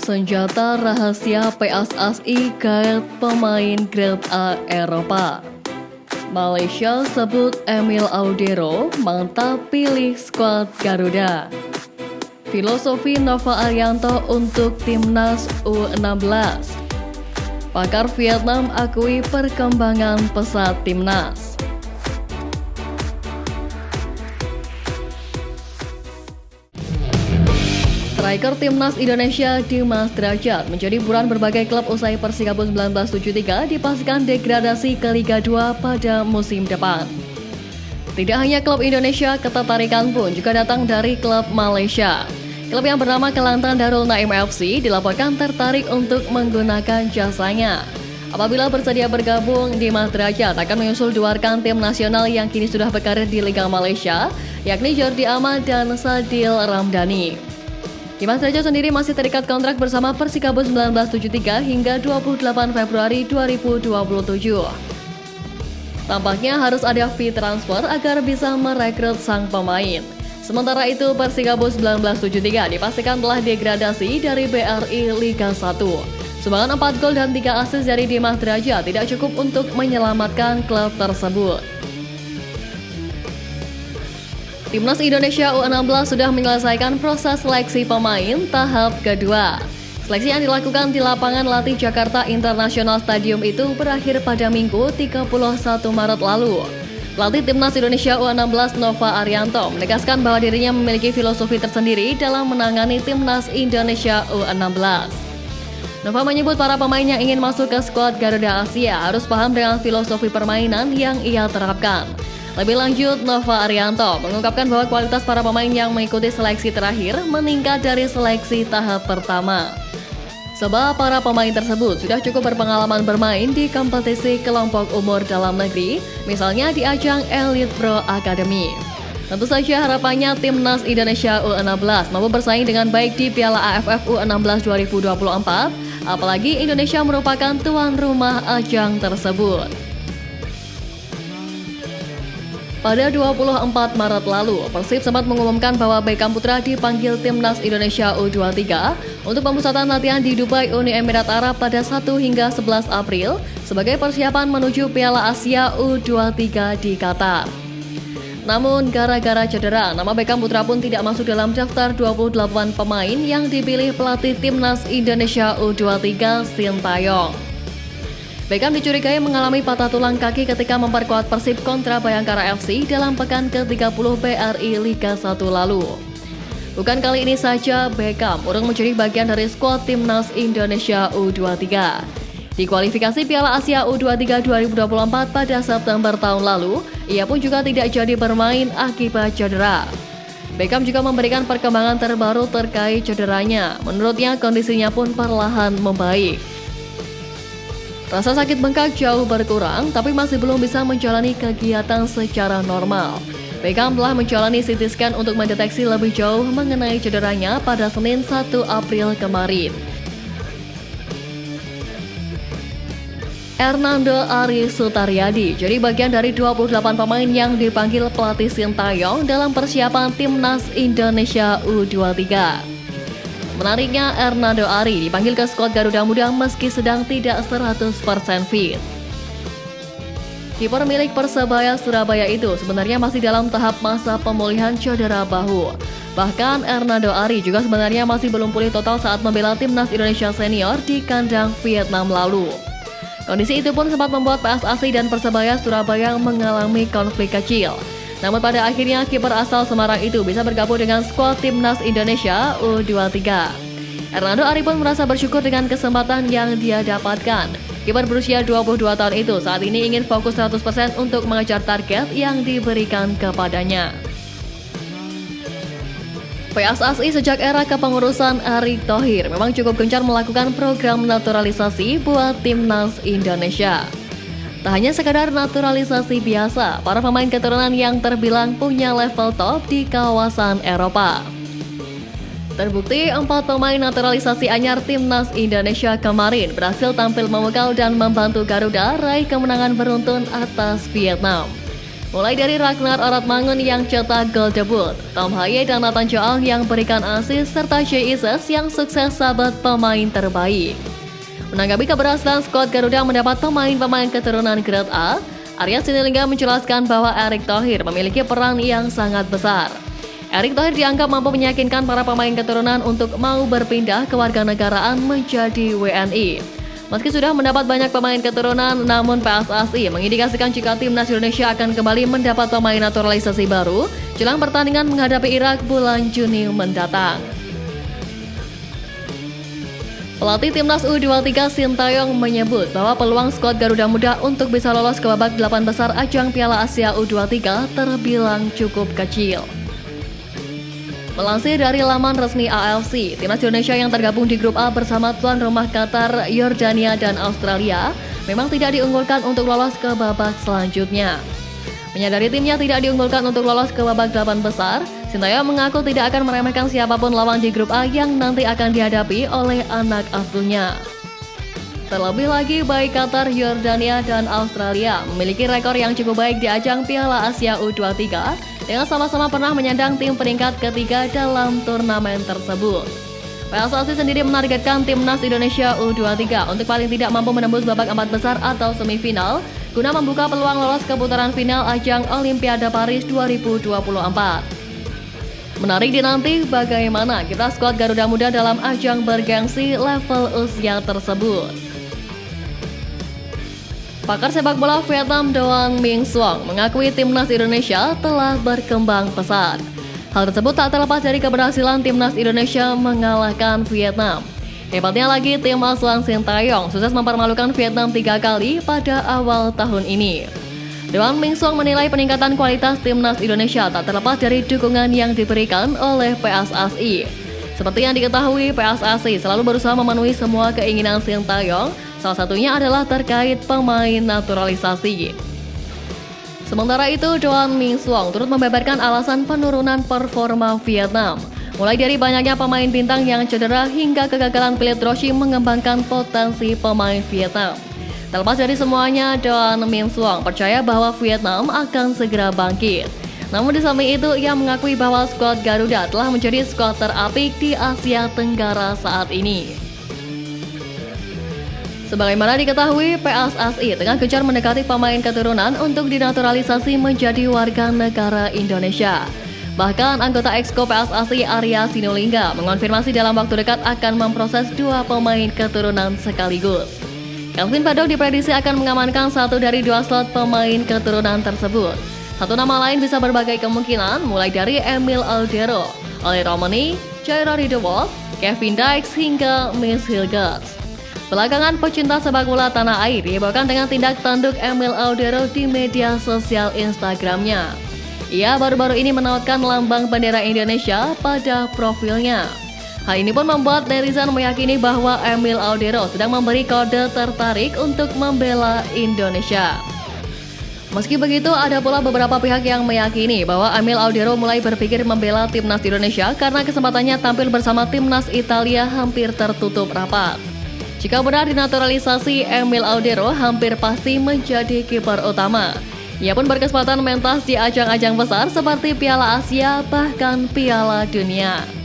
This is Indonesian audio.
Senjata rahasia PSSI gait pemain Grade A Eropa. Malaysia sebut Emil Audero mantap pilih skuad Garuda. Filosofi Nova Arianto untuk Timnas U16. Pakar Vietnam akui perkembangan pesat Timnas. Striker Timnas Indonesia Dimas Derajat menjadi buruan berbagai klub usai Persikabo 1973 dipastikan degradasi ke Liga 2 pada musim depan. Tidak hanya klub Indonesia, ketertarikan pun juga datang dari klub Malaysia. Klub yang bernama Kelantan Darul Naim FC dilaporkan tertarik untuk menggunakan jasanya. Apabila bersedia bergabung, Dimas Derajat akan menyusul dua rekan tim nasional yang kini sudah berkarir di Liga Malaysia, yakni Jordi Amat dan Sadil Ramdhani. Dimas Derajat sendiri masih terikat kontrak bersama Persikabo 1973 hingga 28 Februari 2027. Tampaknya harus ada fee transfer agar bisa merekrut sang pemain. Sementara itu, Persikabo 1973 dipastikan telah degradasi dari BRI Liga 1. Sumbangan 4 gol dan 3 assist dari Dimas Derajat tidak cukup untuk menyelamatkan klub tersebut. Timnas Indonesia U16 sudah menyelesaikan proses seleksi pemain tahap kedua. Seleksi yang dilakukan di lapangan latih Jakarta International Stadium itu berakhir pada Minggu 31 Maret lalu. Pelatih Timnas Indonesia U16 Nova Arianto menegaskan bahwa dirinya memiliki filosofi tersendiri dalam menangani Timnas Indonesia U16. Nova menyebut para pemain yang ingin masuk ke skuad Garuda Asia harus paham dengan filosofi permainan yang ia terapkan. Lebih lanjut, Nova Arianto mengungkapkan bahwa kualitas para pemain yang mengikuti seleksi terakhir meningkat dari seleksi tahap pertama. Sebab para pemain tersebut sudah cukup berpengalaman bermain di kompetisi kelompok umur dalam negeri, misalnya di ajang Elite Pro Academy. Tentu saja harapannya Timnas Indonesia U16 mampu bersaing dengan baik di Piala AFF U16 2024, apalagi Indonesia merupakan tuan rumah ajang tersebut. Pada 24 Maret lalu, Persib sempat mengumumkan bahwa Beckham Putra dipanggil Timnas Indonesia U23 untuk pemusatan latihan di Dubai, Uni Emirat Arab pada 1 hingga 11 April sebagai persiapan menuju Piala Asia U23 di Qatar. Namun, gara-gara cedera, nama Beckham Putra pun tidak masuk dalam daftar 28 pemain yang dipilih pelatih Timnas Indonesia U23 Sintayong. Beckham dicurigai mengalami patah tulang kaki ketika memperkuat Persib kontra Bayangkara FC dalam pekan ke-30 BRI Liga 1 lalu. Bukan kali ini saja Beckham urung menjadi bagian dari skuad Timnas Indonesia U23. Di kualifikasi Piala Asia U23 2024 pada September tahun lalu, ia pun juga tidak jadi bermain akibat cedera. Beckham juga memberikan perkembangan terbaru terkait cederanya. Menurutnya kondisinya pun perlahan membaik. Rasa sakit bengkak jauh berkurang, tapi masih belum bisa menjalani kegiatan secara normal. Beckham telah menjalani CT scan untuk mendeteksi lebih jauh mengenai cederanya pada Senin 1 April kemarin. Hernando Ari Sutaryadi jadi bagian dari 28 pemain yang dipanggil pelatih Sintayong dalam persiapan Timnas Indonesia U23. Menariknya, Hernando Ari dipanggil ke skuad Garuda Muda meski sedang tidak 100% fit. Kiper milik Persebaya Surabaya itu sebenarnya masih dalam tahap masa pemulihan cedera bahu. Bahkan Hernando Ari juga sebenarnya masih belum pulih total saat membela Timnas Indonesia Senior di kandang Vietnam lalu. Kondisi itu pun sempat membuat PSSI dan Persebaya Surabaya mengalami konflik kecil. Namun pada akhirnya kiper asal Semarang itu bisa bergabung dengan skuad Timnas Indonesia U23. Hernando Ari pun merasa bersyukur dengan kesempatan yang dia dapatkan. Kiper berusia 22 tahun itu saat ini ingin fokus 100% untuk mengejar target yang diberikan kepadanya. PSSI sejak era kepengurusan Erick Thohir memang cukup gencar melakukan program naturalisasi buat Timnas Indonesia. Tak hanya sekadar naturalisasi biasa, para pemain keturunan yang terbilang punya level top di kawasan Eropa. Terbukti 4 pemain naturalisasi anyar Timnas Indonesia kemarin berhasil tampil memukau dan membantu Garuda raih kemenangan beruntun atas Vietnam. Mulai dari Ragnar Oratmangun yang cetak gol debut, Tom Haye dan Nathan Joao yang berikan assist, serta Shea Ises yang sukses sahabat pemain terbaik. Menanggapi keberhasilan skuad Garuda mendapat pemain-pemain keturunan grade A, Arya Sinulinga menjelaskan bahwa Erick Thohir memiliki peran yang sangat besar. Erick Thohir dianggap mampu meyakinkan para pemain keturunan untuk mau berpindah kewarganegaraan menjadi WNI. Meski sudah mendapat banyak pemain keturunan, namun PSSI mengindikasikan jika timnas Indonesia akan kembali mendapat pemain naturalisasi baru jelang pertandingan menghadapi Irak bulan Juni mendatang. Pelatih timnas U23 Sintayong menyebut bahwa peluang skuad Garuda Muda untuk bisa lolos ke babak 8 besar ajang Piala Asia U23 terbilang cukup kecil. Melansir dari laman resmi AFC, timnas Indonesia yang tergabung di grup A bersama tuan rumah Qatar, Yordania, dan Australia memang tidak diunggulkan untuk lolos ke babak selanjutnya. Menyadari timnya tidak diunggulkan untuk lolos ke babak 8 besar, Sintayong mengaku tidak akan meremehkan siapapun lawan di grup A yang nanti akan dihadapi oleh anak asuhnya. Terlebih lagi, baik Qatar, Yordania, dan Australia memiliki rekor yang cukup baik di ajang Piala Asia U23 dengan sama-sama pernah menyandang tim peringkat ketiga dalam turnamen tersebut. PSSI sendiri menargetkan timnas Indonesia U23 untuk paling tidak mampu menembus babak 4 besar atau semifinal guna membuka peluang lolos ke putaran final ajang Olimpiade Paris 2024. Menarik dinanti bagaimana kita skuad Garuda Muda dalam ajang bergengsi level usia tersebut. Pakar sepak bola Vietnam Doan Minh Suong mengakui timnas Indonesia telah berkembang pesat. Hal tersebut tak terlepas dari keberhasilan timnas Indonesia mengalahkan Vietnam. Hebatnya lagi, tim asuhan Sintayong sukses mempermalukan Vietnam 3 kali pada awal tahun ini. Doan Minh Suong menilai peningkatan kualitas timnas Indonesia tak terlepas dari dukungan yang diberikan oleh PSSI. Seperti yang diketahui, PSSI selalu berusaha memenuhi semua keinginan Sintayong. Salah satunya adalah terkait pemain naturalisasi. Sementara itu, Doan Minh Suong turut membeberkan alasan penurunan performa Vietnam. Mulai dari banyaknya pemain bintang yang cedera hingga kegagalan Philippe Drochy mengembangkan potensi pemain Vietnam. Terlepas dari semuanya, Doan Minh Suong percaya bahwa Vietnam akan segera bangkit. Namun di samping itu, ia mengakui bahwa skuad Garuda telah menjadi skuad terapik di Asia Tenggara saat ini. Sebagaimana diketahui, PSSI tengah gencar mendekati pemain keturunan untuk dinaturalisasi menjadi warga negara Indonesia. Bahkan anggota Exco PSSI Arya Sinulinga mengonfirmasi dalam waktu dekat akan memproses 2 pemain keturunan sekaligus. Kelvin Badok diprediksi akan mengamankan 1 dari 2 slot pemain keturunan tersebut. Satu nama lain bisa berbagai kemungkinan, mulai dari Emil Aldero, Oli Romani, Jairo Ridewolf, Kevin Dykes, hingga Miss Hilgers. Belakangan, pecinta sepak bola tanah air dihebohkan dengan tindak tanduk Emil Aldero di media sosial Instagramnya. Ia baru-baru ini menautkan lambang bendera Indonesia pada profilnya. Hal ini pun membuat netizen meyakini bahwa Emil Aldero sedang memberi kode tertarik untuk membela Indonesia. Meski begitu, ada pula beberapa pihak yang meyakini bahwa Emil Aldero mulai berpikir membela timnas Indonesia karena kesempatannya tampil bersama timnas Italia hampir tertutup rapat. Jika benar dinaturalisasi, Emil Aldero hampir pasti menjadi kiper utama. Ia pun berkesempatan mentas di ajang-ajang besar seperti Piala Asia bahkan Piala Dunia.